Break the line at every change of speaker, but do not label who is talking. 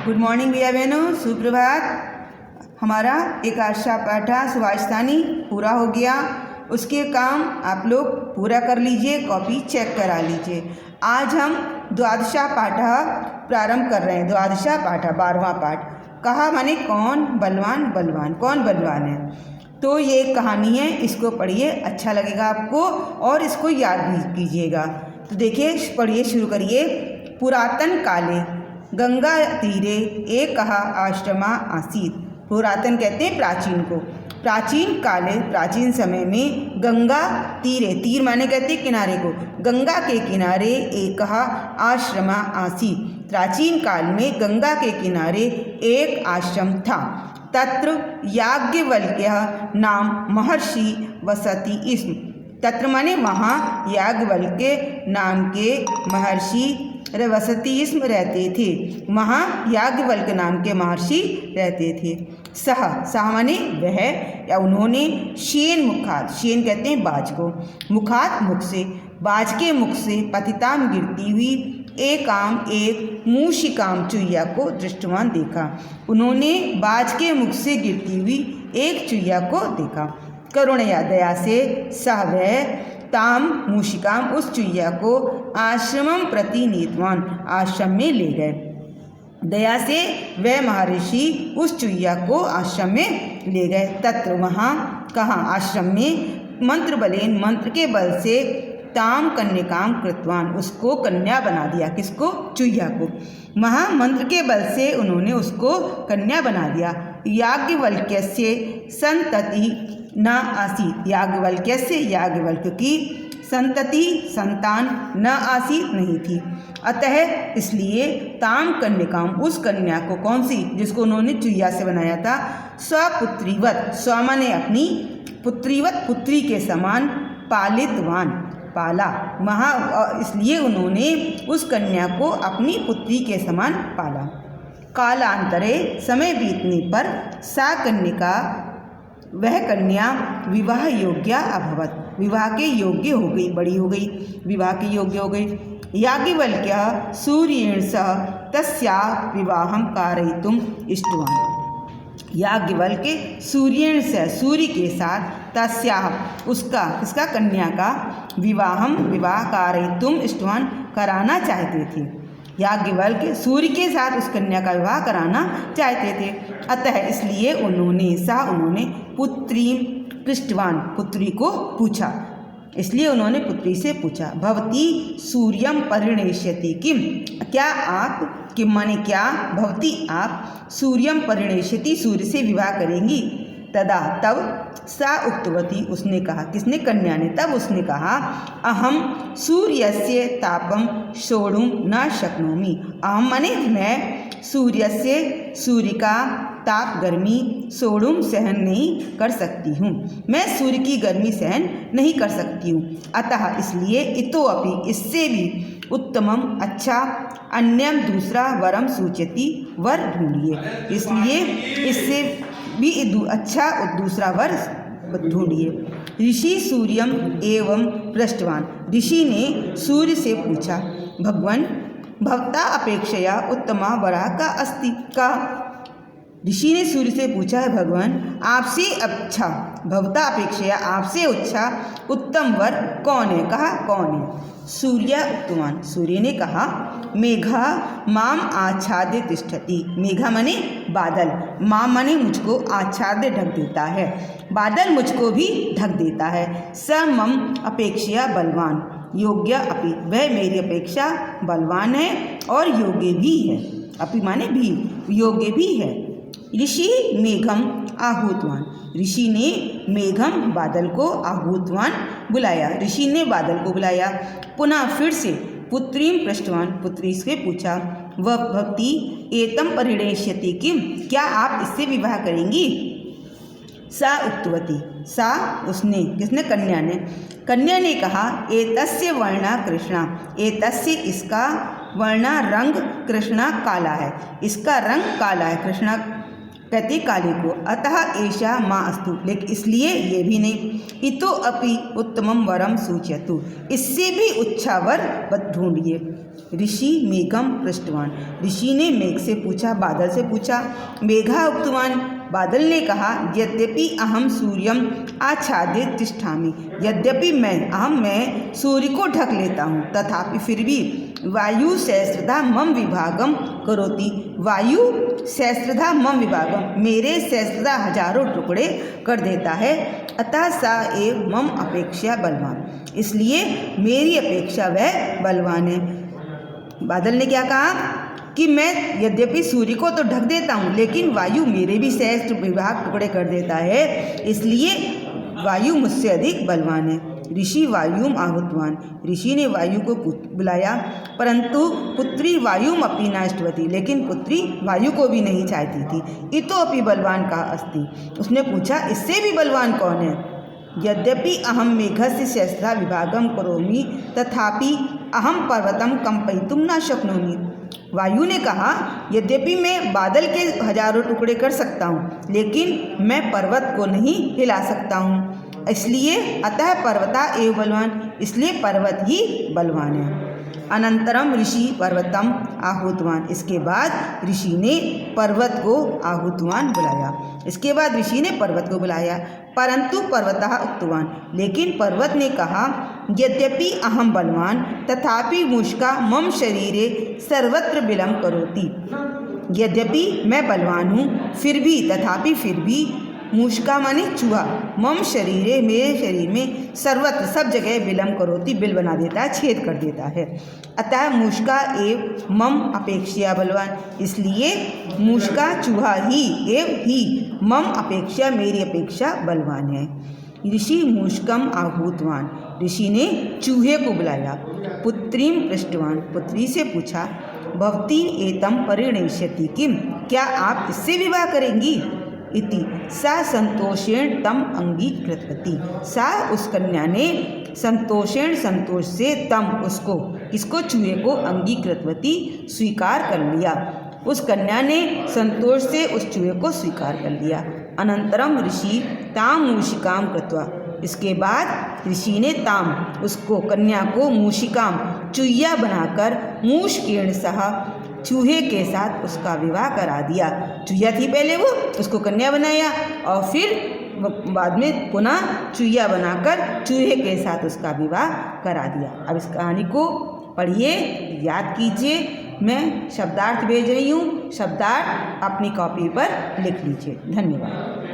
Good morning भैया बहनों, सुप्रभात। हमारा एकादशा पाठा सुभाषितानी पूरा हो गया। उसके काम आप लोग पूरा कर लीजिए, कॉपी चेक करा लीजिए। आज हम द्वादशा पाठा प्रारंभ कर रहे हैं। द्वादशा पाठा 12वां पाठ। कहा माने कौन बलवान, बलवान कौन बलवान है। तो ये एक कहानी है, इसको पढ़िए, अच्छा लगेगा आपको और इसको याद भी कीजिएगा। तो देखिए, पढ़िए, शुरू करिए। पुरातन काले गंगा तीरे एक कहा आश्रमा आसीत। पुरातन कहते हैं प्राचीन को। प्राचीन काले, प्राचीन समय में गंगा तीरे, तीर माने कहते हैं किनारे को, गंगा के किनारे एक कहा आश्रमा आसीत। प्राचीन काल में गंगा के किनारे एक आश्रम था। तत्र याज्ञवल्क्य नाम महर्षि वसति स्म। तत्र माने वहाँ याज्ञवल्क्य नाम के महर्षि वसति स्म रहते थे। वहाँ याज्ञवल्क्य नाम के महर्षि रहते थे। सह माने वह या उन्होंने, शेन मुखात, शेन कहते हैं बाज को, मुखात मुख से, बाज के मुख से पतिताम गिरती हुई एक मूषिकाम चुईया को दृष्टवान देखा। उन्होंने बाज के मुख से गिरती हुई एक चुईया को देखा। करुणया, दया से, सह वह, ताम मूषिकाम, उस चुईया को आश्रमम प्रति नीतवान, आश्रम में ले गए। दया से वह महर्षि उस चुईया को आश्रम में ले गए। तत्र वहाँ, कहाँ, आश्रम में, मंत्र बलेन, मंत्र के बल से, ताम कन्याकाम कृतवान, उसको कन्या बना दिया। किसको? चुईया को। वहाँ मंत्र के बल से उन्होंने उसको कन्या बना दिया। याज्ञवल्क्यस्य संतति न आसीत। याज्ञवल्क्यस्य, याज्ञवल्क्य की, संतति, संतान, न आसीत, नहीं थी। अतः इसलिए ताम कन्याकाम, उस कन्या को, कौन सी, जिसको उन्होंने चुईया से बनाया था, स्वपुत्रीवत, स्व माने अपनी, पुत्रीवत, पुत्री के समान, पालितवान, पाला। वहाँ इसलिए उन्होंने उस कन्या को अपनी पुत्री के समान पाला। कालांतरे, समय बीतने पर, सा कन्या, वह कन्या विवाह योग्या अभवत, विवाह के योग्य हो गई, बड़ी हो गई, विवाह के योग्य हो गई। याज्ञवल्क्य सूर्येण सह तस्या विवाहम कारयितुम इष्टवान। याज्ञवल्क्य सूर्येण से, सूर्य के साथ, तस्या, उसका, किसका, कन्या का, विवाहम, विवाह, कारयितुम इष्टवान, कराना चाहते थे। याज्ञवल्क्य सूर्य के साथ उस कन्या का विवाह कराना चाहते थे। अतः इसलिए उन्होंने पुत्री पृष्ठवान, पुत्री को पूछा। इसलिए उन्होंने पुत्री से पूछा, भवती सूर्यम परिणेष्यति किम, क्या आप, किम माने क्या, भवती आप, सूर्यम परिणेष्यति, सूर्य से विवाह करेंगी। तदा, तब, सा उक्तवती, उसने कहा, किसने, कन्या ने, तब उसने कहा, अहम सूर्यस्य तापम सोढ़ुं न शक्नोमि। अहम माने मैं, सूर्यस्य, सूर्य का, ताप, गर्मी, सोढ़ुं, सहन नहीं कर सकती हूँ। मैं सूर्य की गर्मी सहन नहीं कर सकती हूँ। अतः इसलिए, इतोपि, इससे भी, उत्तमम, अच्छा, अन्यम, दूसरा, वरम सूचयति, वर ढूंढिए। इसलिए इससे भी अच्छा दूसरा वर ढूंढिए। ऋषि सूर्यम एवं पृष्ठवान, ऋषि ने सूर्य से पूछा, भगवान भवता अपेक्षया उत्तमा वरा का अस्ति का। ऋषि ने सूर्य से पूछा है, भगवान आपसे अच्छा, भवता अपेक्षया, आपसे अच्छा उत्तम वर कौन है। कहा, कौन है। सूर्य उत्तमान, सूर्य ने कहा, मेघा माम आच्छाद्य तिष्ठति। मेघा माने बादल, माम माने मुझको, आच्छाद्य ढक देता है, बादल मुझको भी ढक देता है। स मम अपेक्षया बलवान योग्य अपि, वह मेरी अपेक्षा बलवान है और योग्य भी है। अपि माने भी, योग्य भी है। ऋषि मेघम आहूतवान, ऋषि ने मेघम, बादल को, आहूतवान, बुलाया, ऋषि ने बादल को बुलाया। पुनः फिर से पुत्रीम पृष्ठवान, पुत्री से पूछा, वह भक्ति एतम परिणेष्यति किम, क्या आप इससे विवाह करेंगी। सा उक्तवती, सा, उसने, किसने, कन्या ने, कन्या ने कहा, एतस्य वर्णा कृष्णा, एतस्य, इसका, वर्णा रंग, कृष्णा काला है, इसका रंग काला है, कृष्णा कहते काले को। अतः ऐशा माँ अस्तु, लेकिन इसलिए ये भी नहीं। इतो अपि उत्तमम वरम सूचयतु, इससे भी अच्छा वर ढूंढिए। ऋषि मेघम पृष्ठवान, ऋषि ने मेघ से पूछा, बादल से पूछा। मेघा उक्तवान, बादल ने कहा, यद्यपि अहम सूर्यम आच्छाद्य तिष्ठामि, यद्यपि मैं सूर्य को ढक लेता हूँ, तथापि फिर भी वायु सहस्रधा मम विभागम करोति, वायु सहस्रधा मम विभागम, मेरे सहस्रधा हजारों टुकड़े कर देता है। अतः सा एव मम अपेक्षा बलवान, इसलिए मेरी अपेक्षा वह बलवान है। बादल ने क्या कहा कि मैं यद्यपि सूर्य को तो ढक देता हूँ, लेकिन वायु मेरे भी सहस्त्र विभाग टुकड़े कर देता है, इसलिए वायु मुझसे अधिक बलवान है। ऋषि वायुम आहुतवान, ऋषि ने वायु को बुलाया, परंतु पुत्री वायुम अपनी नाष्टवती, लेकिन पुत्री वायु को भी नहीं चाहती थी। इतोपि बलवान का अस्ति, उसने पूछा इससे भी बलवान कौन है। यद्यपि अहम मेघस्य सहस्रा विभागम करोमि, तथापि अहम पर्वतम कंपयितुम न शक्नोमि, वायु ने कहा, यद्यपि मैं बादल के हजारों टुकड़े कर सकता हूँ, लेकिन मैं पर्वत को नहीं हिला सकता हूँ, इसलिए अतः पर्वता एव बलवान, इसलिए पर्वत ही बलवान है। अनंतरम ऋषि पर्वतम आहुतवान, इसके बाद ऋषि ने पर्वत को आहुतवान बुलाया, इसके बाद ऋषि ने पर्वत को बुलाया। परंतु पर्वतः उक्तवान, लेकिन पर्वत ने कहा, यद्यपि अहम बलवान तथापि मुष्का मम शरीरे सर्वत्र विलम करोति, यद्यपि मैं बलवान हूँ फिर भी, तथापि फिर भी, मूषका माने चूहा, मम शरीरे मेरे शरीर में, सर्वत्र सब जगह विलम करोति, बिल बना देता है, छेद कर देता है। अतः मूषका एव मम अपेक्षा बलवान, इसलिए मूषका चूहा ही मम अपेक्षा मेरी अपेक्षा बलवान है। ऋषि मूषकम आहूतवान, ऋषि ने चूहे को बुलाया। पुत्रीम पृष्ठवान, पुत्री से पूछा, भवती एतम परिणेष्यति किम, क्या आप इससे विवाह करेंगी। इति सा संतोषेण तम अंगीकृतवती, सा उस कन्या ने संतोषेण संतोष से तम उसको, किसको, चूहे को, अंगीकृतवती स्वीकार कर लिया, उस कन्या ने संतोष से उस चूहे को स्वीकार कर लिया। अनंतरम ऋषि ताम मूषिकाम कृत्वा, इसके बाद ऋषि ने ताम उसको, कन्या को, मूषिकाम चुईया बनाकर, मूषकेण सह चूहे के साथ उसका विवाह करा दिया। चूहिया थी पहले वो, उसको कन्या बनाया और फिर बाद में पुनः चूहिया बनाकर चूहे के साथ उसका विवाह करा दिया। अब इस कहानी को पढ़िए, याद कीजिए, मैं शब्दार्थ भेज रही हूँ, शब्दार्थ अपनी कॉपी पर लिख लीजिए। धन्यवाद।